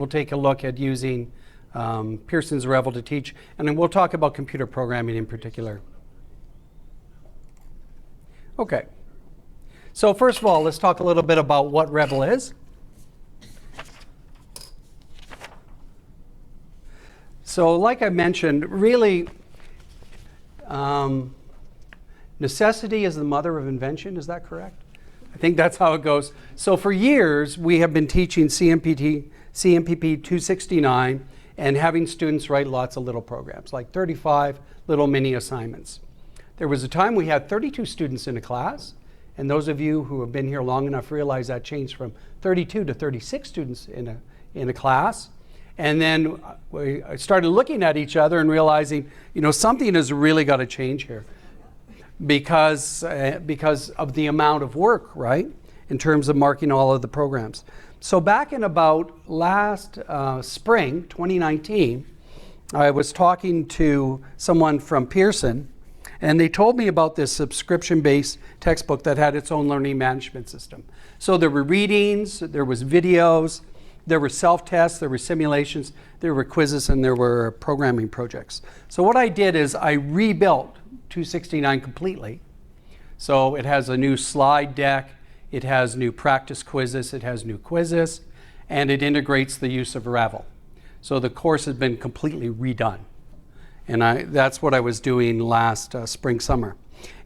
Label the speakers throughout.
Speaker 1: We'll take a look at using Pearson's Revel to teach, and then we'll talk about computer programming in particular. Okay, so first of all, let's talk a little bit about what Revel is. So like I mentioned, really, necessity is the mother of invention. Is that correct? I think that's how it goes. So for years, we have been teaching cmpp269 and having students write lots of little programs, like 35 little mini assignments. There was a time we had 32 students in a class, and those of you who have been here long enough realize that changed from 32 to 36 students in a class. And then we started looking at each other and realizing, something has really got to change here because of the amount of work, right, in terms of marking all of the programs. So back in about last spring, 2019, I was talking to someone from Pearson, and they told me about this subscription-based textbook that had its own learning management system. So there were readings, there was videos, there were self-tests, there were simulations, there were quizzes, and there were programming projects. So what I did is I rebuilt 269 completely. So it has a new slide deck, it has new practice quizzes, it has new quizzes, and it integrates the use of Revel. So the course has been completely redone. And that's what I was doing last spring, summer.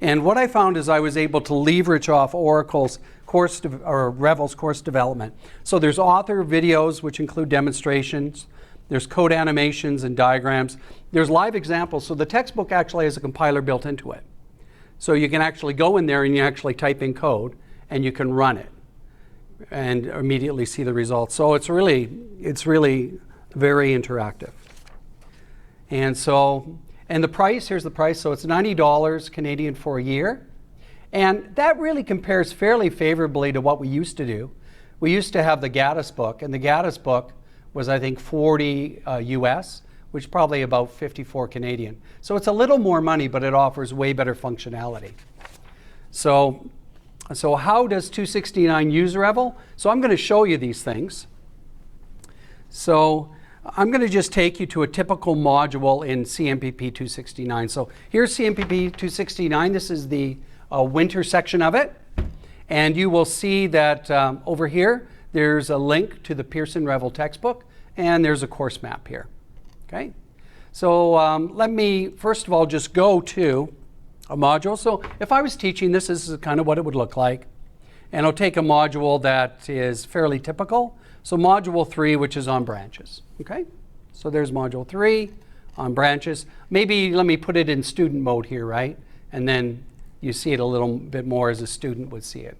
Speaker 1: And what I found is I was able to leverage off Oracle's Revel's course development. So there's author videos, which include demonstrations. There's code animations and diagrams. There's live examples. So the textbook actually has a compiler built into it. So you can actually go in there and you actually type in code and you can run it and immediately see the results. So it's really very interactive. And the price, here's the price. So it's $90 Canadian for a year. And that really compares fairly favorably to what we used to do. We used to have the Gaddis book, and the Gaddis book was, I think, 40 US, which is probably about 54 Canadian. So it's a little more money, but it offers way better functionality. So how does 269 use Revel? So I'm going to show you these things. So I'm going to just take you to a typical module in cmpp269. So here's cmpp269. This is the winter section of it. And you will see that over here, there's a link to the Pearson Revel textbook, and there's a course map here. Okay? So let me, first of all, just go to a module. So if I was teaching this is kind of what it would look like. And I'll take a module that is fairly typical. So module 3, which is on branches. Okay? So there's module 3 on branches. Maybe let me put it in student mode here, right? And then you see it a little bit more as a student would see it.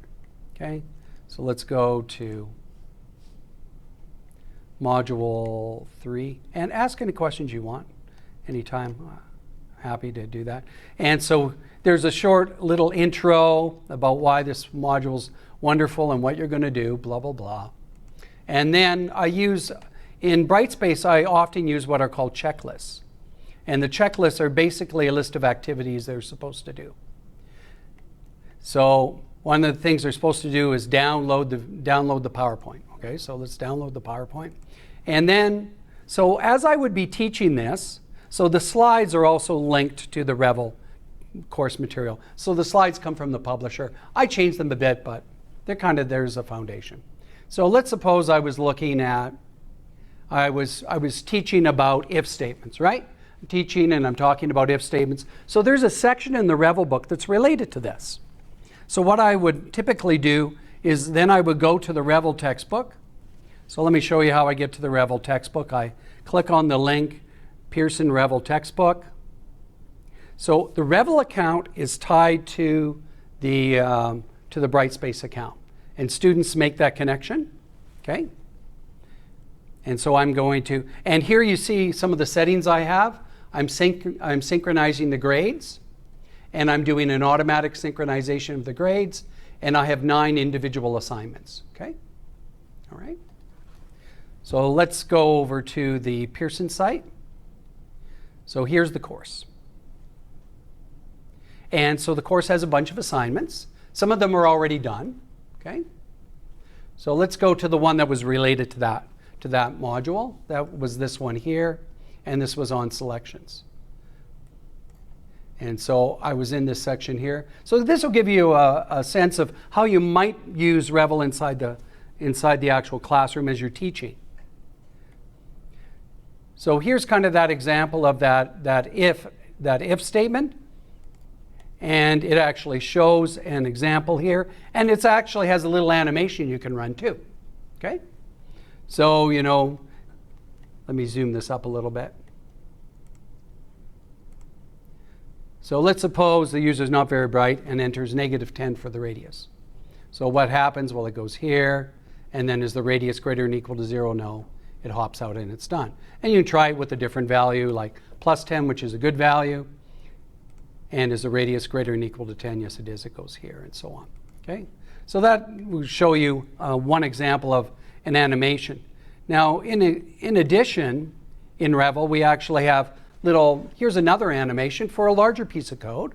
Speaker 1: Okay? So let's go to module 3 and ask any questions you want anytime. Happy to do that. And so there's a short little intro about why this module's wonderful and what you're going to do, blah, blah, blah. And then in Brightspace, I often use what are called checklists. And the checklists are basically a list of activities they're supposed to do. So one of the things they're supposed to do is download the PowerPoint. Okay, so let's download the PowerPoint. And then, so as I would be teaching this, so the slides are also linked to the Revel course material. So the slides come from the publisher. I changed them a bit, but there's a foundation. So let's suppose I was looking at, I was teaching about if statements, right? I'm teaching and I'm talking about if statements. So there's a section in the Revel book that's related to this. So what I would typically do is then I would go to the Revel textbook. So let me show you how I get to the Revel textbook. I click on the link, Pearson Revel textbook. So the Revel account is tied to the Brightspace account. And students make that connection, okay? And so I'm going to, and here you see some of the settings I have. I'm synchronizing the grades, and I'm doing an automatic synchronization of the grades, and I have 9 individual assignments, okay? All right. So let's go over to the Pearson site. So here's the course. And so the course has a bunch of assignments. Some of them are already done, okay? So let's go to the one that was related to that, to that module. That was this one here, and this was on selections. And so I was in this section here. So this will give you a sense of how you might use Revel inside the actual classroom as you're teaching. So here's kind of that example of that if statement. And it actually shows an example here. And it actually has a little animation you can run too. Okay? So, you know, let me zoom this up a little bit. So let's suppose the user is not very bright and enters -10 for the radius. So what happens? Well, it goes here, and then is the radius greater than or equal to 0? No. It hops out and it's done. And you can try it with a different value, like +10, which is a good value. And is the radius greater than or equal to 10? Yes, it is. It goes here, and so on. Okay? So that will show you one example of an animation. Now, in addition, in Revel, we actually have here's another animation for a larger piece of code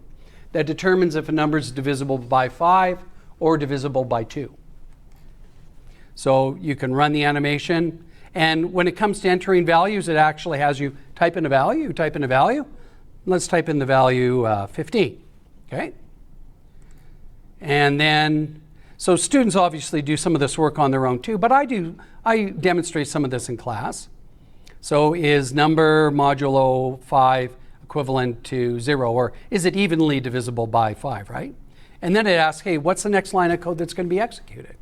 Speaker 1: that determines if a number is divisible by 5 or divisible by 2. So you can run the animation, and when it comes to entering values, it actually has you type in a value, Let's type in the value 15, okay? And then, so students obviously do some of this work on their own too, but I demonstrate some of this in class. So is number modulo 5 equivalent to 0, or is it evenly divisible by 5, right? And then it asks, hey, what's the next line of code that's going to be executed?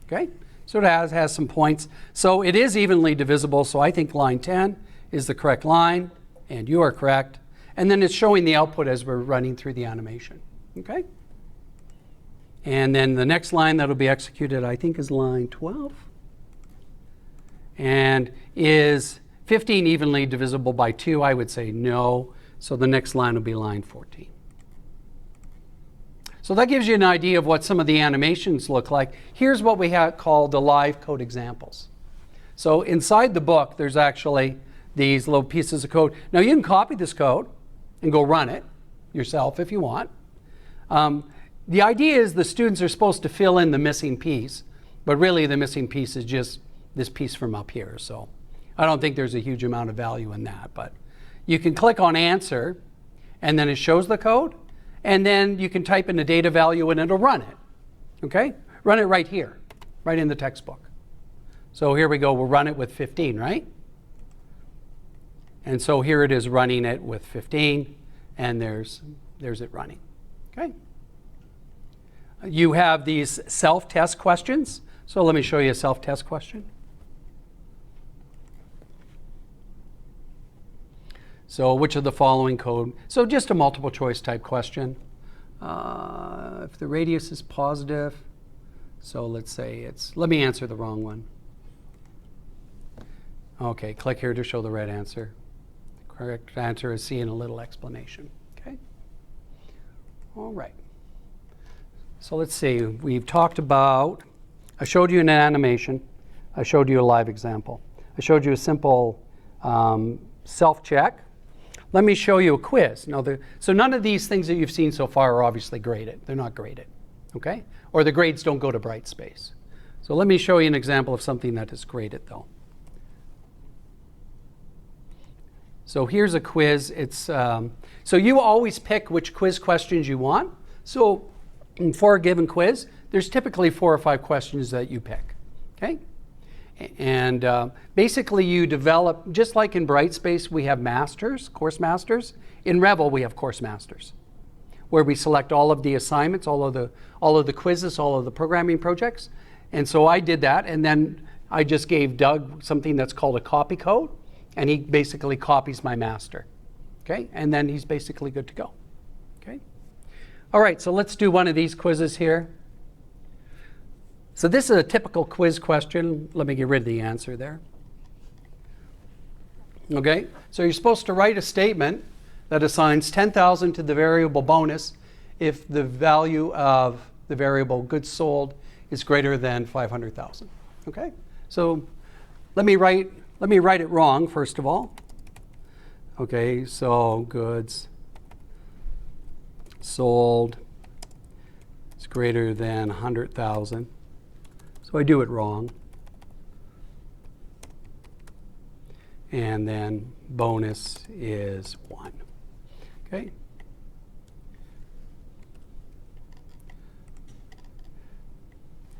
Speaker 1: Okay, so it has some points. So it is evenly divisible, so I think line 10 is the correct line, and you are correct. And then it's showing the output as we're running through the animation, okay? And then the next line that'll be executed, I think, is line 12. And is 15 evenly divisible by 2? I would say no. So the next line will be line 14. So that gives you an idea of what some of the animations look like. Here's what we have called the live code examples. So inside the book, there's actually these little pieces of code. Now you can copy this code and go run it yourself if you want. The idea is the students are supposed to fill in the missing piece, but really the missing piece is just this piece from up here. So I don't think there's a huge amount of value in that, but you can click on answer, and then it shows the code, and then you can type in the data value and it'll run it, okay? Run it right here, right in the textbook. So here we go, we'll run it with 15, right? And so here it is running it with 15, and there's it running, okay? You have these self-test questions. So let me show you a self-test question. So which of the following code? So just a multiple choice type question. If the radius is positive, so let's say let me answer the wrong one. Okay, click here to show the right answer. Correct answer is C and a little explanation. Okay. All right. So let's see. We've talked about, I showed you an animation. I showed you a live example. I showed you a simple self-check. Let me show you a quiz. Now, so none of these things that you've seen so far are obviously graded. They're not graded. Okay? Or the grades don't go to Brightspace. So let me show you an example of something that is graded though. So here's a quiz. So you always pick which quiz questions you want. So for a given quiz, there's typically 4 or 5 questions that you pick. Okay? And basically you develop, just like in Brightspace we have masters, course masters. In Revel we have course masters, where we select all of the assignments, all of the quizzes, all of the programming projects. And so I did that, and then I just gave Doug something that's called a copy code. And he basically copies my master, okay? And then he's basically good to go, okay? All right, so let's do one of these quizzes here. So this is a typical quiz question. Let me get rid of the answer there. Okay, so you're supposed to write a statement that assigns 10,000 to the variable bonus if the value of the variable goods sold is greater than 500,000, okay? So let me write it wrong, first of all. Okay, so goods sold is greater than 100,000. So I do it wrong. and then bonus is 1. Okay?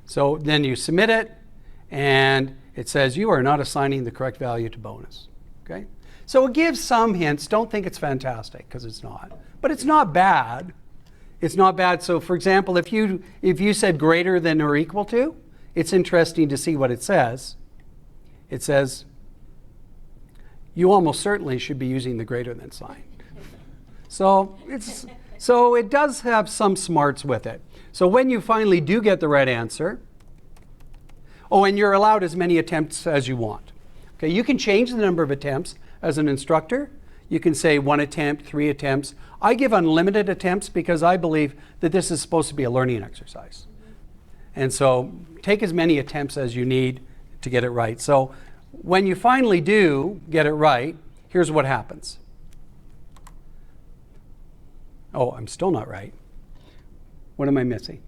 Speaker 1: So then you submit it, and it says you are not assigning the correct value to bonus. Okay? So it gives some hints. Don't think it's fantastic, because it's not. But it's not bad. It's not bad. So for example, if you said greater than or equal to, it's interesting to see what it says. It says you almost certainly should be using the greater than sign. So it does have some smarts with it. So when you finally do get the right answer, oh, and you're allowed as many attempts as you want. Okay, you can change the number of attempts as an instructor. You can say 1 attempt, 3 attempts. I give unlimited attempts because I believe that this is supposed to be a learning exercise. And so take as many attempts as you need to get it right. So when you finally do get it right, here's what happens. Oh, I'm still not right. What am I missing?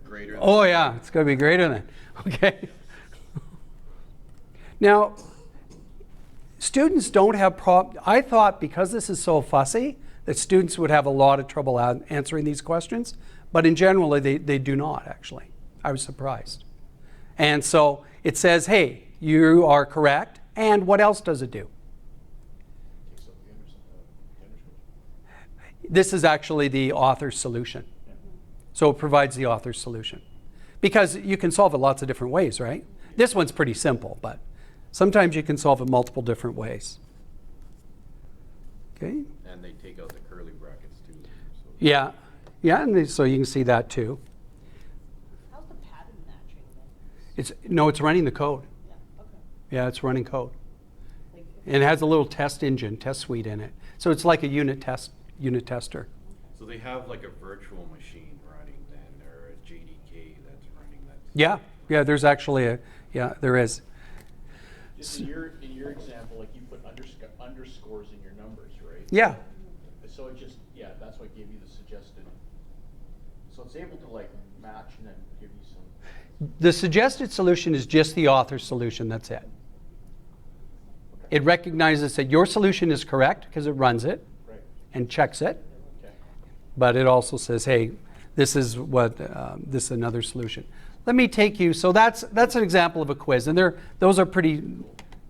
Speaker 2: Greater than.
Speaker 1: Oh yeah, it's going to be greater than. Okay. Now, students don't have I thought because this is so fussy that students would have a lot of trouble answering these questions, but in general they do not actually. I was surprised. And so it says, hey, you are correct, and what else does it do? This is actually the author's solution. So it provides the author's solution. Because you can solve it lots of different ways, right? This one's pretty simple, but sometimes you can solve it multiple different ways. Okay?
Speaker 2: And they take out the curly brackets too. So.
Speaker 1: Yeah. Yeah, and so you can see that too.
Speaker 3: How's the pattern matching then?
Speaker 1: It's running the code.
Speaker 3: Yeah, okay.
Speaker 1: Yeah, it's running code.
Speaker 3: Like,
Speaker 1: And it has a little test engine, test suite in it. So it's like a unit tester.
Speaker 2: So they have like a virtual machine running then, or a JDK that's running that.
Speaker 1: Yeah, there's actually there is.
Speaker 4: Just in your example, like you put underscores in your numbers, right?
Speaker 1: Yeah.
Speaker 4: So it just, that's what gave you the suggested. So it's able to like match and then give you some.
Speaker 1: The suggested solution is just the author's solution, that's it.
Speaker 4: Okay.
Speaker 1: It recognizes that your solution is correct because it runs it
Speaker 4: Right.
Speaker 1: and checks it.
Speaker 4: Okay.
Speaker 1: But it also says, hey, this is this is another solution. Let me take you. So that's an example of a quiz, and those are pretty.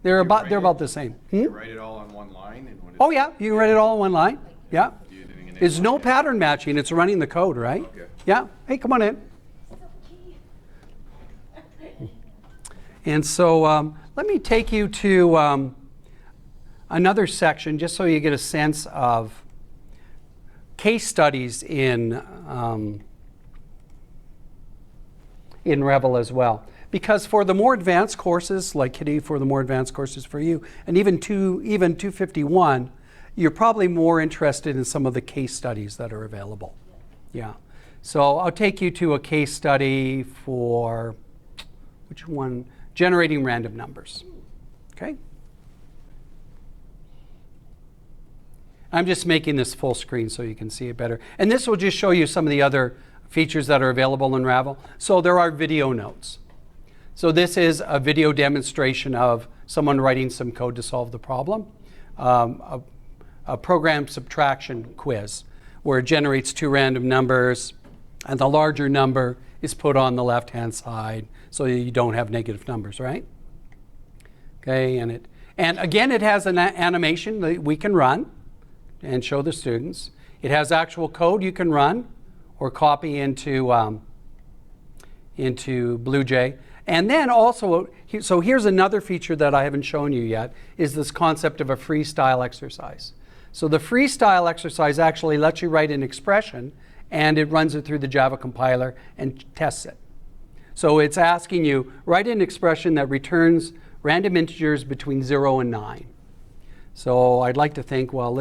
Speaker 1: They're about the same.
Speaker 2: You write it all on one line, and when
Speaker 1: Oh yeah, you can write it all in one line. Yeah.
Speaker 2: you're doing an
Speaker 1: There's no
Speaker 2: inline.
Speaker 1: pattern matching. It's running the code, right?
Speaker 2: Okay.
Speaker 1: Yeah. Hey, come on in. And so let me take you to another section, just so you get a sense of case studies in Revel as well. Because for the more advanced courses, like Kitty, for the more advanced courses for you, and even 251, you're probably more interested in some of the case studies that are available. Yeah. So I'll take you to a case study for, which one? Generating random numbers. Okay? I'm just making this full screen so you can see it better. And this will just show you some of the other features that are available in Revel. So there are video notes. So this is a video demonstration of someone writing some code to solve the problem. A program subtraction quiz where it generates 2 random numbers, and the larger number is put on the left-hand side so you don't have negative numbers, right? Okay, and again, it has an animation that we can run and show the students. It has actual code you can run or copy into BlueJ. And then also, so here's another feature that I haven't shown you yet, is this concept of a freestyle exercise. So the freestyle exercise actually lets you write an expression, and it runs it through the Java compiler and tests it. So it's asking you, write an expression that returns random integers between 0 and 9. So I'd like to think, well,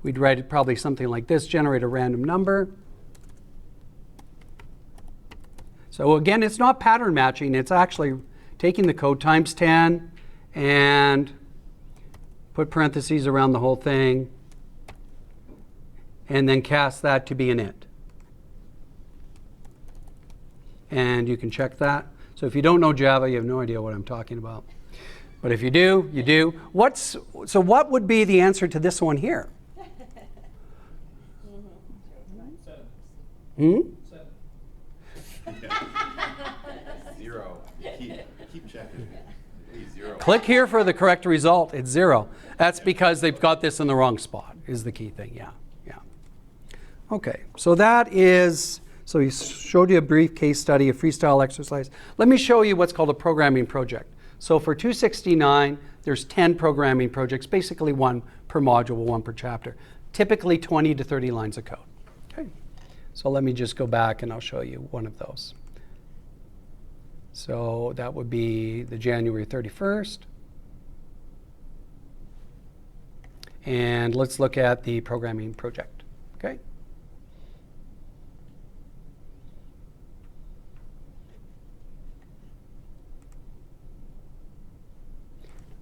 Speaker 1: we'd write it probably something like this, generate a random number. So again, it's not pattern matching. It's actually taking the code times 10 and put parentheses around the whole thing and then cast that to be an int. And you can check that. So if you don't know Java, you have no idea what I'm talking about. But if you do, you do. So what would be the answer to this one here? Hmm?
Speaker 2: 0. Keep checking. Please, 0.
Speaker 1: Click here for the correct result. It's 0. That's because they've got this in the wrong spot, is the key thing. Yeah. Okay, so that is, so he showed you a brief case study, a freestyle exercise. Let me show you what's called a programming project. So for 269, there's 10 programming projects, basically one per module, one per chapter. Typically 20 to 30 lines of code. Okay, so let me just go back and I'll show you one of those. So that would be the January 31st. And let's look at the programming project, okay?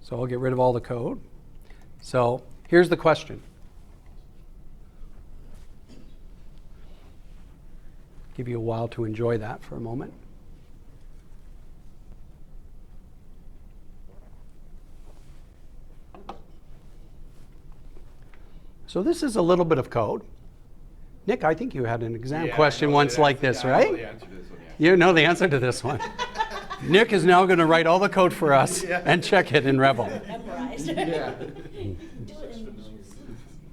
Speaker 1: So I'll get rid of all the code. So here's the question. Give you a while to enjoy that for a moment. So this is a little bit of code. Nick, I think you had an exam question once like this, right? You know the answer to this one. Nick is now going to write all the code for us and check it in Revel.
Speaker 3: Memorized.
Speaker 4: Yeah.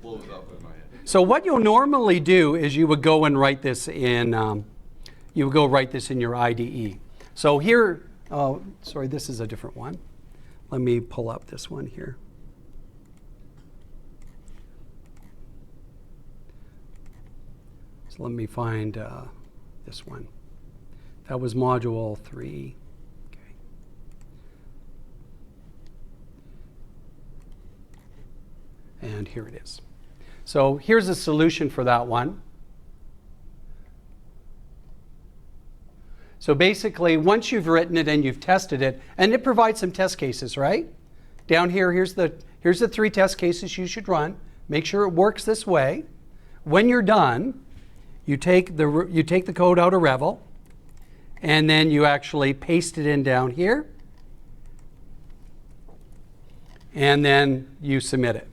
Speaker 2: Blows up in my head.
Speaker 1: So what you'll normally do is you would go and write this in, your IDE. So here, oh, sorry, this is a different one. Let me pull up this one here. So let me find this one. That was module 3. Okay. And here it is. So here's a solution for that one. So basically, once you've written it and you've tested it, and it provides some test cases, right? Down here, here's the 3 test cases you should run. Make sure it works this way. When you're done, you take the code out of Revel, and then you actually paste it in down here, and then you submit it.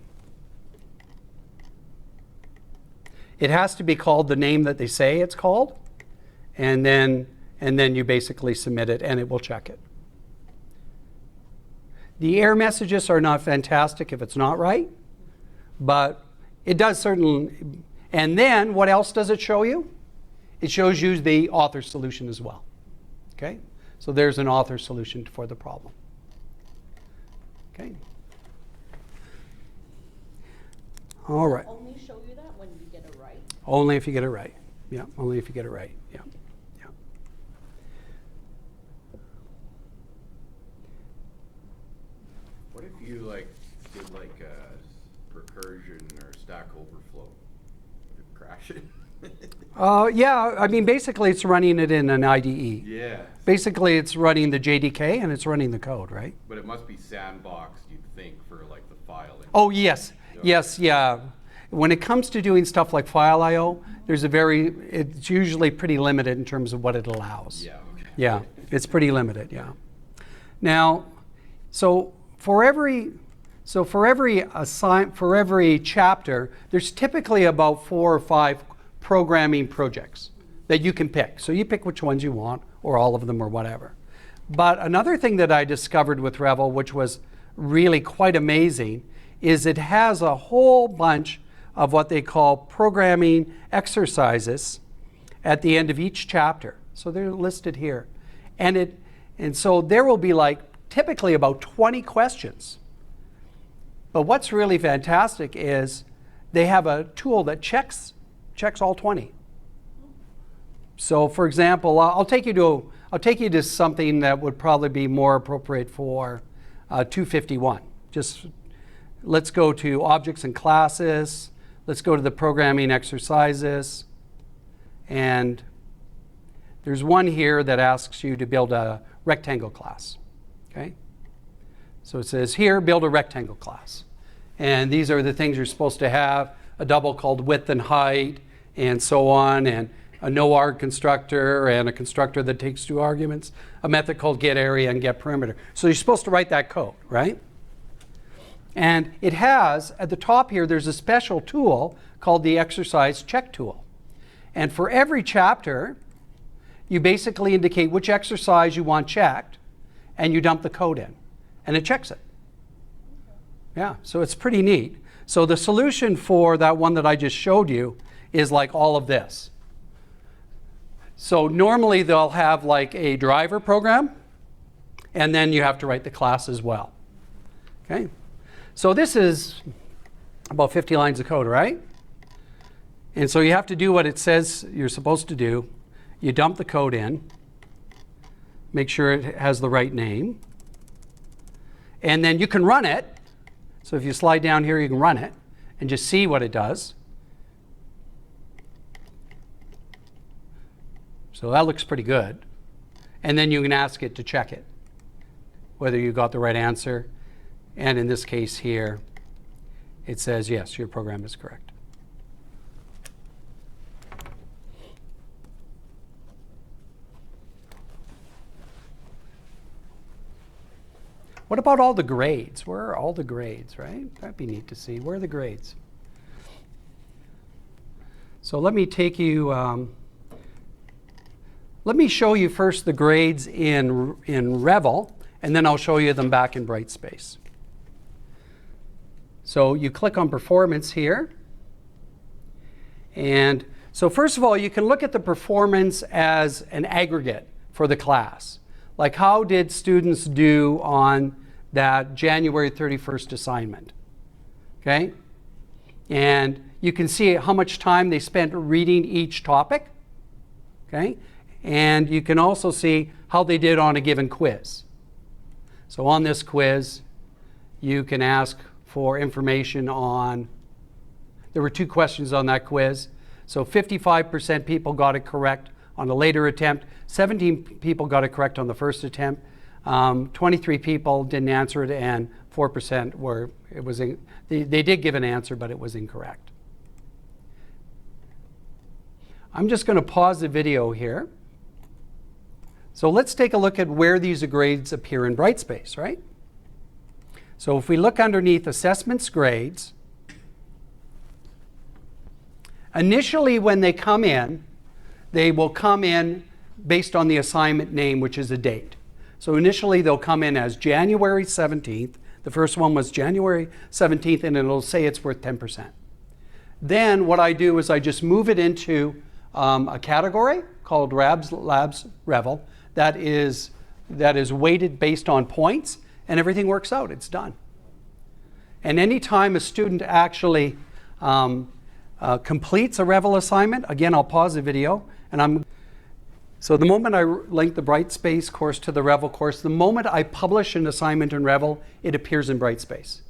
Speaker 1: It has to be called the name that they say it's called, and then you basically submit it, and it will check it. The error messages are not fantastic if it's not right, but it does certainly. And then what else does it show you? It shows you the author solution as well. Okay? So there's an author solution for the problem. Okay? All right.
Speaker 3: Only show you that when you get it right.
Speaker 1: Only if you get it right. Yeah, only if you get it right. Yeah. Yeah.
Speaker 2: What if you did recursion or Stack Overflow? Would it crash it?
Speaker 1: Yeah, I mean, basically it's running it in an IDE.
Speaker 2: Yeah.
Speaker 1: Basically it's running the JDK and it's running the code, right?
Speaker 2: But it must be sandboxed, you'd think, for the filing.
Speaker 1: Oh, yes. Yes, yeah. When it comes to doing stuff like file I/O, it's usually pretty limited in terms of what it allows.
Speaker 2: Yeah, okay.
Speaker 1: Yeah, it's pretty limited, yeah. Now, for every chapter, there's typically about 4 or 5 programming projects that you can pick. So you pick which ones you want, or all of them, or whatever. But another thing that I discovered with Revel, which was really quite amazing, is it has a whole bunch of what they call programming exercises at the end of each chapter. So they're listed here. And so there will be typically about 20 questions. But what's really fantastic is they have a tool that checks all 20. So for example, I'll take you to something that would probably be more appropriate for 251. Just let's go to objects and classes. Let's go to the programming exercises. And there's one here that asks you to build a rectangle class. Okay? So it says here, build a rectangle class. And these are the things you're supposed to have, a double called width and height, and so on. a no-arg constructor and a constructor that takes 2 arguments, a method called getArea and getPerimeter. So you're supposed to write that code, right? And it has, at the top here, there's a special tool called the exercise check tool. And for every chapter, you basically indicate which exercise you want checked, and you dump the code in, and it checks it. Yeah, so it's pretty neat. So the solution for that one that I just showed you is like all of this. So normally they'll have like a driver program, and then you have to write the class as well. Okay? So this is about 50 lines of code, right? And so you have to do what it says you're supposed to do. You dump the code in, make sure it has the right name, and then you can run it. So if you slide down here, you can run it and just see what it does. So that looks pretty good. And then you can ask it to check it, whether you got the right answer. And in this case here, it says, yes, your program is correct. What about all the grades? Where are all the grades, right? That'd be neat to see. Where are the grades? So let me take you, let me show you first the grades in Revel, and then I'll show you them back in Brightspace. So you click on performance here. And so first of all, you can look at the performance as an aggregate for the class. Like, how did students do on that January 31st assignment? Okay? And you can see how much time they spent reading each topic. Okay? And you can also see how they did on a given quiz. So on this quiz, you can ask for information on, there were 2 questions on that quiz. So 55% people got it correct on a later attempt. 17 people got it correct on the first attempt. 23 people didn't answer it, and 4% were, they did give an answer, but it was incorrect. I'm just going to pause the video here. So let's take a look at where these grades appear in Brightspace, right? So if we look underneath assessments grades, initially when they come in, they will come in based on the assignment name, which is a date. So initially they'll come in as January 17th. The first one was January 17th, and it'll say it's worth 10%. Then what I do is I just move it into a category called Labs Revel that is weighted based on points, and everything works out. It's done. And anytime a student actually completes a Revel assignment, again, I'll pause the video, and so the moment I link the Brightspace course to the Revel course, the moment I publish an assignment in Revel, it appears in Brightspace.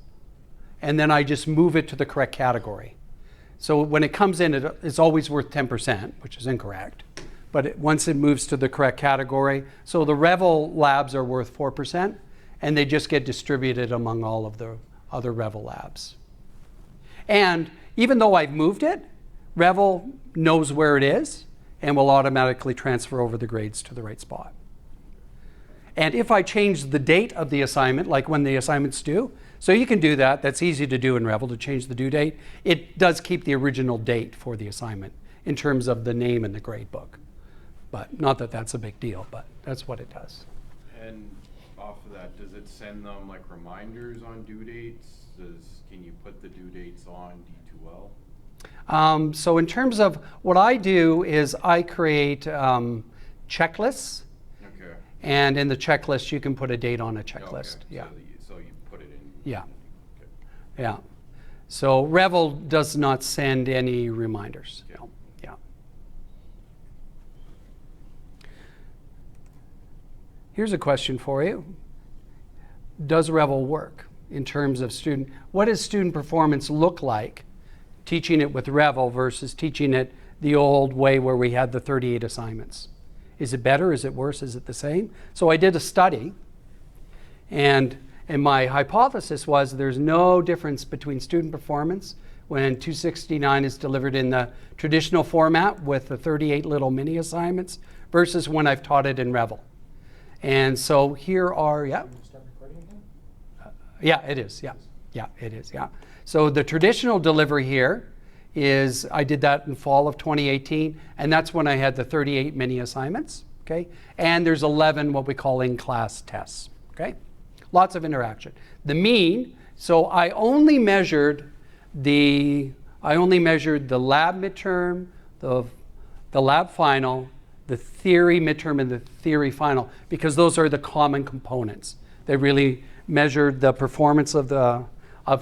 Speaker 1: And then I just move it to the correct category. So when it comes in, it's always worth 10%, which is incorrect. But once it moves to the correct category, so the Revel labs are worth 4%, and they just get distributed among all of the other Revel labs. And even though I've moved it, Revel knows where it is and will automatically transfer over the grades to the right spot. And if I change the date of the assignment, like when the assignment's due, so you can do that, that's easy to do in Revel, to change the due date. It does keep the original date for the assignment in terms of the name in the grade book. But not that that's a big deal, but that's what it does.
Speaker 2: And off of that, does it send them like reminders on due dates? Can you put the due dates on D2L?
Speaker 1: So in terms of what I do is I create checklists.
Speaker 2: Okay.
Speaker 1: And in the checklist, you can put a date on a checklist.
Speaker 2: Okay.
Speaker 1: Yeah.
Speaker 2: So you put it in.
Speaker 1: Yeah.
Speaker 2: Okay.
Speaker 1: Yeah. So Revel does not send any reminders.
Speaker 2: Okay.
Speaker 1: No. Yeah. Here's a question for you. Does Revel work in terms of student? What does student performance look like teaching it with Revel versus teaching it the old way where we had the 38 assignments? Is it better? Is it worse? Is it the same? So I did a study, and my hypothesis was there's no difference between student performance when 269 is delivered in the traditional format with the 38 little mini assignments versus when I've taught it in Revel. And so here are, yeah.
Speaker 4: Start recording again?
Speaker 1: Yeah, it is. Yeah. Yeah, it is. Yeah. So the traditional delivery here is, I did that in fall of 2018, and that's when I had the 38 mini assignments. Okay. And there's 11 what we call in-class tests. Okay. Lots of interaction. The mean, so I only measured the lab midterm, the lab final, the theory midterm, and the theory final, because those are the common components. They really measured the performance of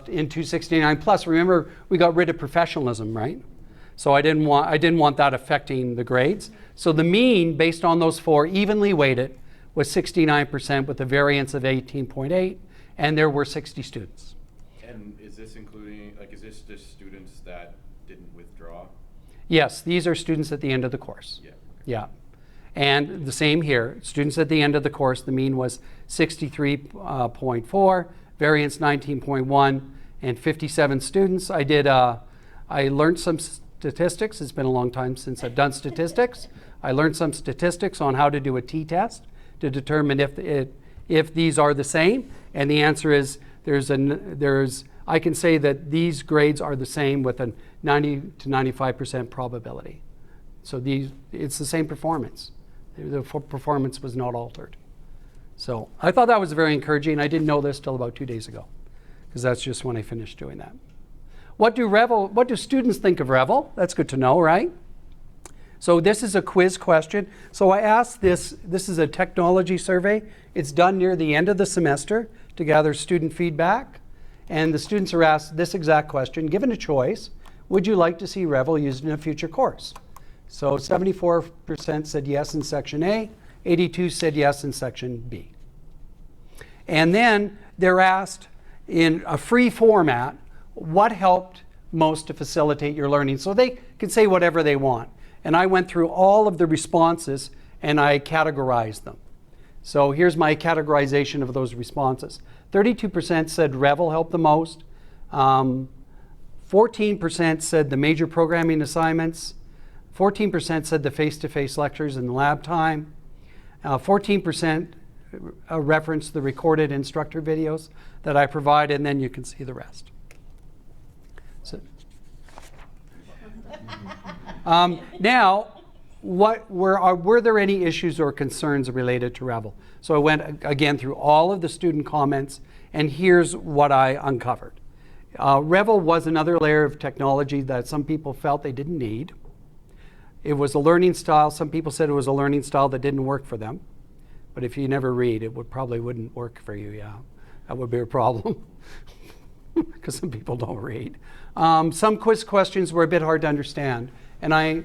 Speaker 1: in 269 plus. Remember, we got rid of professionalism, right? So I didn't want that affecting the grades. So the mean, based on those 4, evenly weighted, was 69% with a variance of 18.8, and there were 60 students.
Speaker 2: And is this including, like, is this just students that didn't withdraw?
Speaker 1: Yes, these are students at the end of the course.
Speaker 2: Yeah. Okay.
Speaker 1: Yeah. And the same here. Students at the end of the course, the mean was 63.4, variance 19.1, and 57 students. I learned some statistics. It's been a long time since I've done statistics. I learned some statistics on how to do a t-test to determine if these are the same. And the answer is I can say that these grades are the same with a 90 to 95% probability. So it's the same performance. The performance was not altered. So I thought that was very encouraging. I didn't know this till about 2 days ago, because that's just when I finished doing that. What do students think of Revel? That's good to know, right? So this is a quiz question. So I asked this is a technology survey. It's done near the end of the semester to gather student feedback. And the students are asked this exact question: given a choice, would you like to see Revel used in a future course? So 74% said yes in section A, 82 said yes in section B. And then they're asked in a free format, what helped most to facilitate your learning? So they can say whatever they want. And I went through all of the responses and I categorized them. So here's my categorization of those responses. 32% said Revel helped the most. 14% said the major programming assignments. 14% said the face-to-face lectures and lab time. 14% referenced the recorded instructor videos that I provide, and then you can see the rest. So, now, were there any issues or concerns related to Revel? So I went again through all of the student comments, and here's what I uncovered. Revel was another layer of technology that some people felt they didn't need. It was a learning style. Some people said it was a learning style that didn't work for them. But if you never read, it probably wouldn't work for you, yeah. That would be a problem, because some people don't read. Some quiz questions were a bit hard to understand. And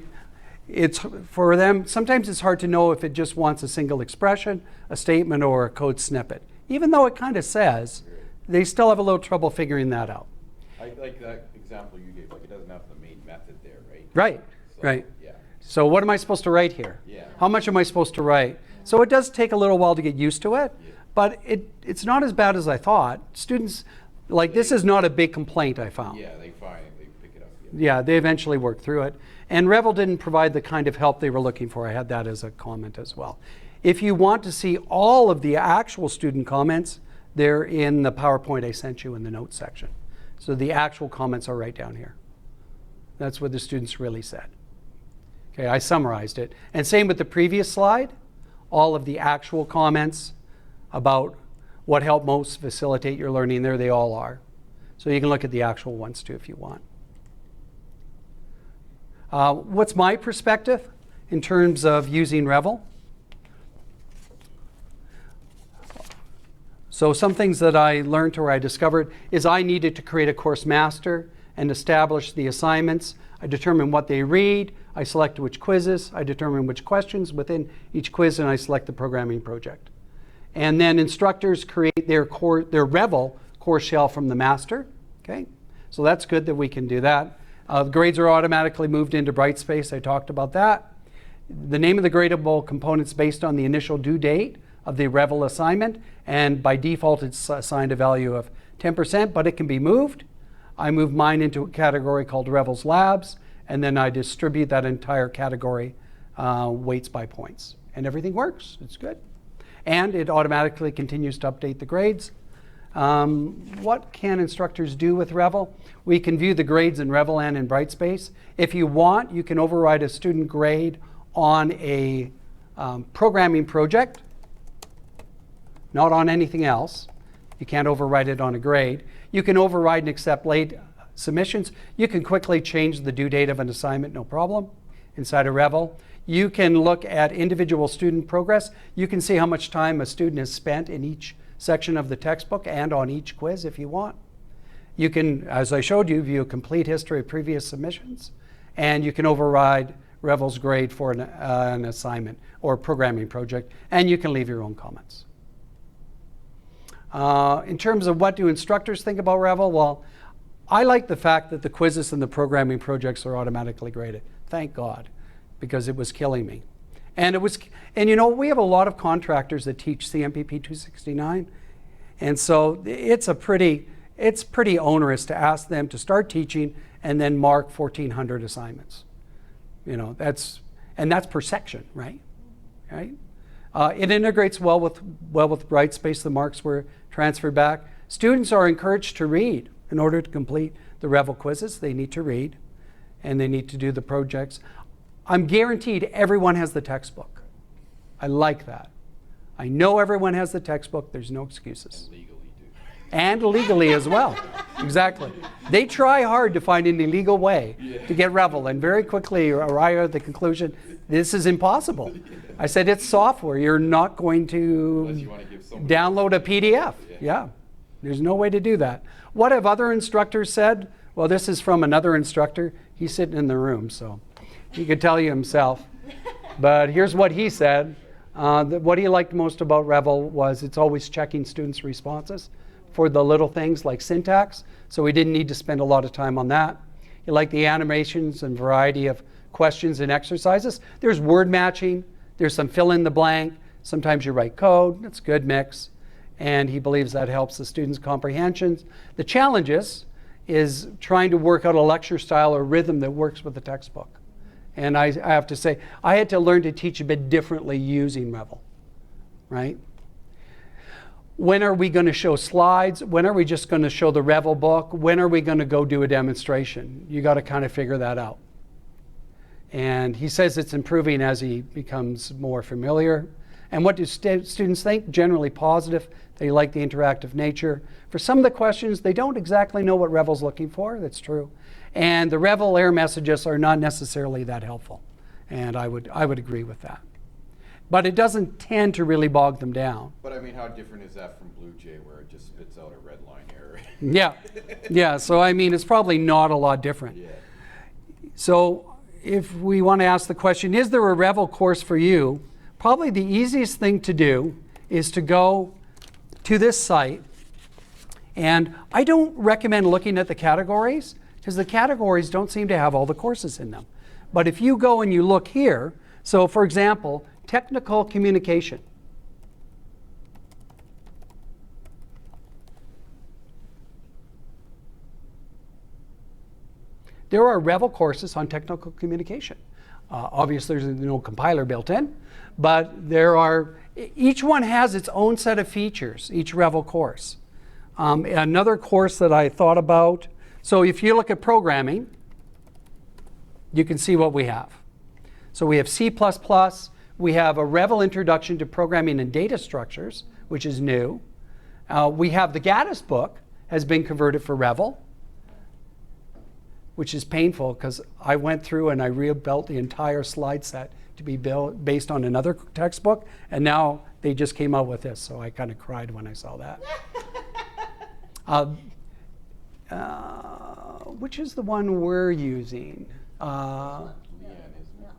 Speaker 1: it's for them, sometimes it's hard to know if it just wants a single expression, a statement, or a code snippet. Even though it kind of says, they still have a little trouble figuring that out.
Speaker 2: I like that example you gave, like it doesn't have the main method there, right?
Speaker 1: Right,
Speaker 2: So,
Speaker 1: right.
Speaker 2: Yeah.
Speaker 1: So what am I supposed to write here?
Speaker 2: Yeah.
Speaker 1: How much am I supposed to write? So it does take a little while to get used to it,
Speaker 2: Yeah.
Speaker 1: but it's not as bad as I thought. Students, like, this is not a big complaint I found.
Speaker 2: Yeah, they pick it up.
Speaker 1: Yeah, they eventually work through it. And Revel didn't provide the kind of help they were looking for. I had that as a comment as well. If you want to see all of the actual student comments, they're in the PowerPoint I sent you in the notes section. So the actual comments are right down here. That's what the students really said. Okay, I summarized it. And same with the previous slide, all of the actual comments about what helped most facilitate your learning, there they all are. So you can look at the actual ones too if you want. What's my perspective in terms of using Revel? So some things that I learned or I discovered is I needed to create a course master and establish the assignments. I determine what they read. I select which quizzes. I determine which questions within each quiz, and I select the programming project. And then instructors create their Revel course shell from the master. Okay, so that's good that we can do that. The grades are automatically moved into Brightspace. I talked about that. The name of the gradable component's based on the initial due date of the Revel assignment, and by default it's assigned a value of 10%, but it can be moved. I move mine into a category called Revel's Labs, and then I distribute that entire category weights by points. And everything works. It's good. And it automatically continues to update the grades. What can instructors do with Revel? We can view the grades in Revel and in Brightspace. If you want, you can override a student grade on a programming project, not on anything else. You can't override it on a grade. You can override and accept late submissions. You can quickly change the due date of an assignment, no problem, inside of Revel. You can look at individual student progress. You can see how much time a student has spent in each section of the textbook and on each quiz if you want. You can, as I showed you, view a complete history of previous submissions, and you can override Revel's grade for an assignment or programming project, and you can leave your own comments. In terms of what do instructors think about Revel, well, I like the fact that the quizzes and the programming projects are automatically graded. Thank God, because it was killing me. And you know, we have a lot of contractors that teach cmpp269, and so it's pretty onerous to ask them to start teaching and then mark 1,400 assignments. You know, that's per section, right? Right? It integrates well with Brightspace. The marks were transferred back. Students are encouraged to read in order to complete the Revel quizzes. They need to read, and they need to do the projects. I'm guaranteed everyone has the textbook. I like that. I know everyone has the textbook. There's no excuses.
Speaker 2: And legally do.
Speaker 1: And legally as well. Exactly. They try hard to find an illegal way to get Revel, and very quickly arrive at the conclusion, this is impossible. I said, it's software. You're not going to
Speaker 2: Unless you want to give somebody
Speaker 1: download a PDF. Yeah. There's no way to do that. What have other instructors said? Well, this is from another instructor. He's sitting in the room, so he could tell you himself. But here's what he said. What he liked most about Revel was it's always checking students' responses for the little things like syntax, so we didn't need to spend a lot of time on that. He liked the animations and variety of questions and exercises. There's word matching. There's some fill in the blank. Sometimes you write code. It's a good mix. And he believes that helps the students' comprehension. The challenges is trying to work out a lecture style or rhythm that works with the textbook. And I have to say, I had to learn to teach a bit differently using Revel, right? When are we going to show slides? When are we just going to show the Revel book? When are we going to go do a demonstration? You got to kind of figure that out. And he says it's improving as he becomes more familiar. And what do students think? Generally positive. They like the interactive nature. For some of the questions, they don't exactly know what Revel's looking for. That's true. And the Revel error messages are not necessarily that helpful. And I would agree with that. But it doesn't tend to really bog them down.
Speaker 2: But I mean, how different is that from Blue Jay, where it just spits out a red line error?
Speaker 1: Yeah. Yeah. So I mean, it's probably not a lot different.
Speaker 2: Yeah.
Speaker 1: So if we want to ask the question, is there a Revel course for you? Probably the easiest thing to do is to go to this site. And I don't recommend looking at the categories, because the categories don't seem to have all the courses in them. But if you go and you look here, so for example, technical communication. There are Revel courses on technical communication. Obviously, there's no compiler built in, but each one has its own set of features, each Revel course. Another course that I thought about, so if you look at programming, you can see what we have. So we have C++, we have a Revel Introduction to Programming and Data Structures, which is new. We have the Gaddis book has been converted for Revel, which is painful because I went through and I rebuilt the entire slide set to be built based on another textbook, and now they just came out with this, so I kind of cried when I saw that. Which is the one we're using?
Speaker 2: Leanne, isn't it?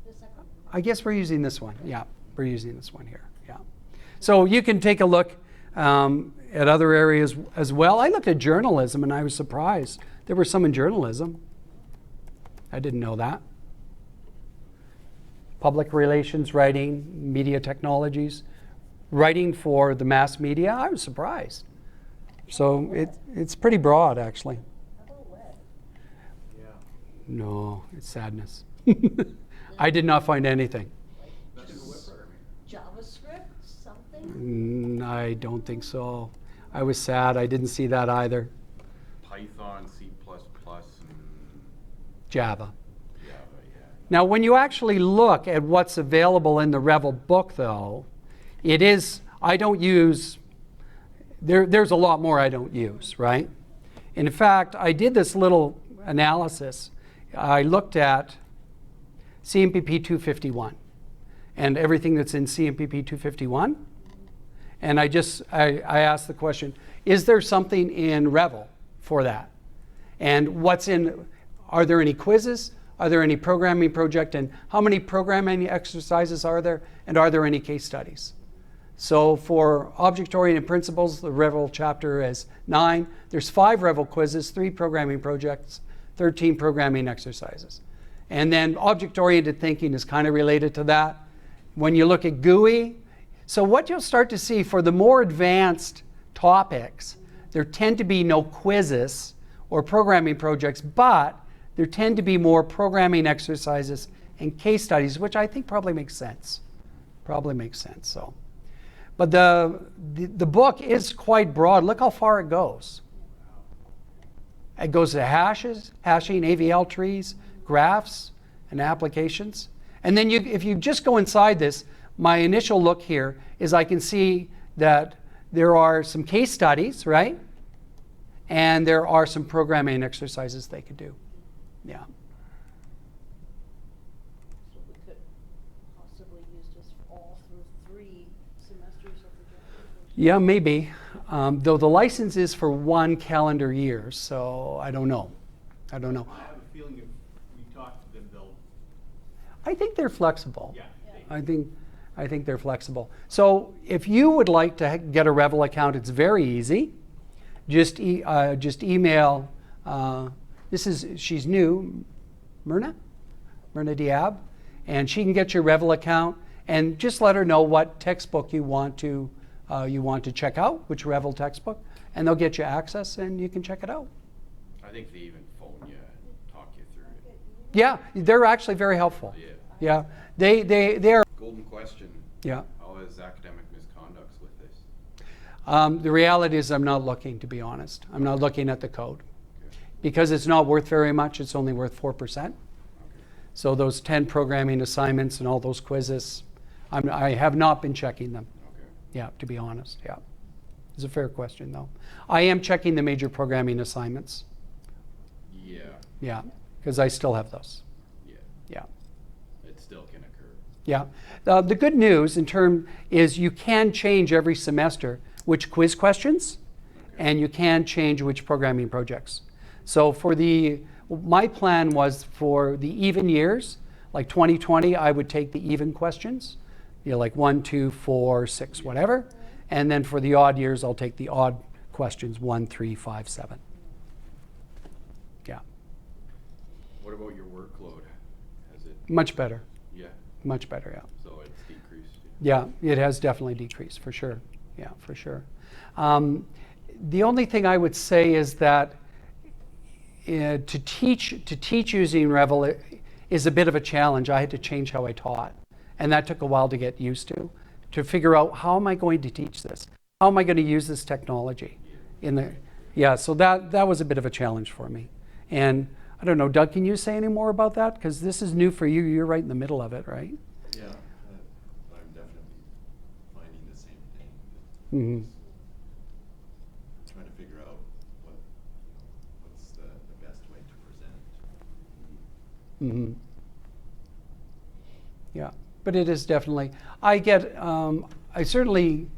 Speaker 3: The second?
Speaker 1: I guess we're using this one. Yeah, we're using this one here. Yeah. So you can take a look at other areas as well. I looked at journalism and I was surprised. There were some in journalism. I didn't know that. Public relations, writing, media technologies, writing for the mass media. I was surprised. So it's pretty broad, actually.
Speaker 3: How about web?
Speaker 4: Yeah.
Speaker 1: No, it's sadness. I did not find anything.
Speaker 4: That's in the web programming.
Speaker 3: JavaScript, something?
Speaker 1: I don't think so. I was sad. I didn't see that either.
Speaker 2: Python, C++, and
Speaker 1: Java.
Speaker 2: Java, yeah.
Speaker 1: Now, when you actually look at what's available in the Revel book, though, it is, I don't use, there's a lot more I don't use, right? In fact, I did this little analysis. I looked at cmpp251 and everything that's in cmpp251. And I asked the question, is there something in Revel for that? And are there any quizzes? Are there any programming project? And how many programming exercises are there? And are there any case studies? So for object-oriented principles, the Revel chapter is 9. There's 5 Revel quizzes, 3 programming projects, 13 programming exercises. And then object-oriented thinking is kind of related to that. When you look at GUI, so what you'll start to see for the more advanced topics, there tend to be no quizzes or programming projects, but there tend to be more programming exercises and case studies, which I think probably makes sense. So, but the book is quite broad. Look how far it goes. It goes to hashes, hashing, AVL trees, graphs, and applications. And then if you just go inside this, my initial look here is I can see that there are some case studies, right? And there are some programming exercises they could do. Yeah.
Speaker 3: So we could possibly use this all through 3 semesters of the graduate.
Speaker 1: Yeah, maybe. Though the license is for 1 calendar year, so I don't know.
Speaker 4: I have a feeling if we talk to them, they'll,
Speaker 1: I think they're flexible.
Speaker 4: yeah.
Speaker 1: I think they're flexible. So if you would like to get a Revel account, it's very easy. Just email. She's new, Myrna Diab, and she can get your Revel account. And just let her know what textbook you want to check out, which Revel textbook, and they'll get you access, and you can check it out.
Speaker 2: I think they even phone you and talk you through it.
Speaker 1: Yeah, they're actually very helpful.
Speaker 2: Yeah.
Speaker 1: Yeah, they are.
Speaker 2: Golden question.
Speaker 1: Yeah.
Speaker 2: How is academic misconduct with this?
Speaker 1: The reality is I'm not looking, to be honest. I'm not looking at the code.
Speaker 2: Okay.
Speaker 1: Because it's not worth very much, it's only worth 4%.
Speaker 2: Okay.
Speaker 1: So those 10 programming assignments and all those quizzes, I have not been checking them.
Speaker 2: Okay.
Speaker 1: Yeah, to be honest, yeah. It's a fair question, though. I am checking the major programming assignments.
Speaker 2: Yeah.
Speaker 1: Yeah, because I still have those.
Speaker 2: Yeah.
Speaker 1: Yeah.
Speaker 2: It still can occur.
Speaker 1: Yeah. The good news in term is you can change every semester which quiz questions,
Speaker 2: Okay.
Speaker 1: and you can change which programming projects. So for my plan was for the even years, like 2020, I would take the even questions, like 1, 2, 4, 6, whatever. And then for the odd years, I'll take the odd questions, 1, 3, 5, 7. Yeah.
Speaker 2: What about your workload? Has it?
Speaker 1: Much better.
Speaker 2: Yeah.
Speaker 1: Much better, yeah.
Speaker 2: So it's decreased.
Speaker 1: Yeah, it has definitely decreased, for sure. Yeah, for sure. The only thing I would say is that to teach using Revel is a bit of a challenge. I had to change how I taught, and that took a while to get used to figure out how am I going to teach this? How am I going to use this technology? So that was a bit of a challenge for me. And I don't know, Doug, can you say any more about that? Because this is new for you. You're right in the middle of it, right?
Speaker 5: Yeah, I'm definitely finding the same thing.
Speaker 1: Mm-hmm.
Speaker 5: Trying to figure out what's the best way to present.
Speaker 1: Mm-hmm. Yeah, but it is definitely. I certainly